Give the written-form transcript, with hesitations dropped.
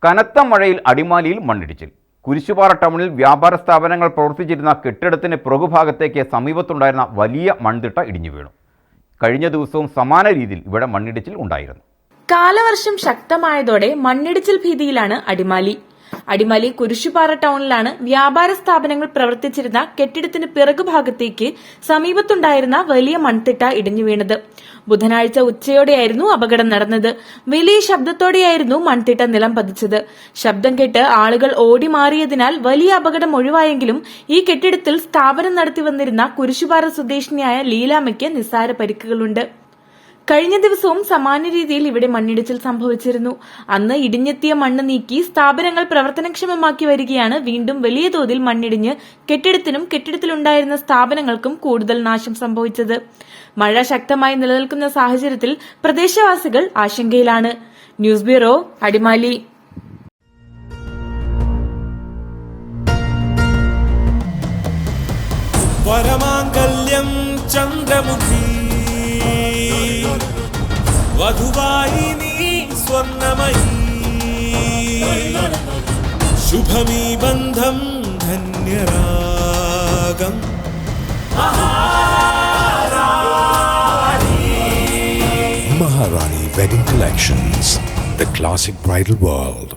കനത്ത മഴയിൽ അടിമാലിയിൽ മണ്ണിടിച്ചിൽ. കുരിശുപാറ ടൗണിൽ വ്യാപാര സ്ഥാപനങ്ങൾ പ്രവർത്തിച്ചിരുന്ന കെട്ടിടത്തിന് പുറകുഭാഗത്തേക്ക് സമീപത്തുണ്ടായിരുന്ന വലിയ മൺതിട്ട ഇടിഞ്ഞു വീണു. കഴിഞ്ഞ ദിവസവും സമാന രീതിയിൽ ഇവിടെ മണ്ണിടിച്ചിൽ ഉണ്ടായിരുന്നു. കാലവർഷം ശക്തമായതോടെ മണ്ണിടിച്ചിൽ ഭീതിയിലാണ് അടിമാലി കുരിശുപാറ ടൗണിലാണ് വ്യാപാര സ്ഥാപനങ്ങൾ പ്രവർത്തിച്ചിരുന്ന കെട്ടിടത്തിന് പിറകുഭാഗത്തേക്ക് സമീപത്തുണ്ടായിരുന്ന വലിയ മൺതിട്ട ഇടിഞ്ഞു വീണത്. ബുധനാഴ്ച ഉച്ചയോടെയായിരുന്നു അപകടം നടന്നത്. വലിയ ശബ്ദത്തോടെയായിരുന്നു മൺതിട്ട നിലം പതിച്ചത്. ശബ്ദം കേട്ട് ആളുകൾ ഓടി മാറിയതിനാൽ വലിയ അപകടം ഒഴിവായെങ്കിലും ഈ കെട്ടിടത്തിൽ സ്ഥാപനം നടത്തി വന്നിരുന്ന കുരിശുപാറ സ്വദേശിനിയായ ലീലാമ്മയ്ക്ക് നിസ്സാര പരിക്കുകളുണ്ട്. കഴിഞ്ഞ ദിവസവും സമാന രീതിയിൽ ഇവിടെ മണ്ണിടിച്ചിൽ സംഭവിച്ചിരുന്നു. അന്ന് ഇടിഞ്ഞെത്തിയ മണ്ണ് നീക്കി സ്ഥാപനങ്ങൾ പ്രവർത്തനക്ഷമമാക്കി വരികയാണ് വീണ്ടും വലിയ തോതിൽ മണ്ണിടിഞ്ഞ് കെട്ടിടത്തിനും കെട്ടിടത്തിലുണ്ടായിരുന്ന സ്ഥാപനങ്ങൾക്കും കൂടുതൽ നാശം സംഭവിച്ചത്. മഴ ശക്തമായി നിലനിൽക്കുന്ന സാഹചര്യത്തിൽ പ്രദേശവാസികൾ ആശങ്കയിലാണ്. News bureau, Adimali. പരമാംഗല്യം ചന്ദ്രമുഖി വധുവായി നീ സ്വർണമയീ ശുഭമീ ബന്ധം ധന്യരാഗം Maharani Wedding Collections, the classic bridal world.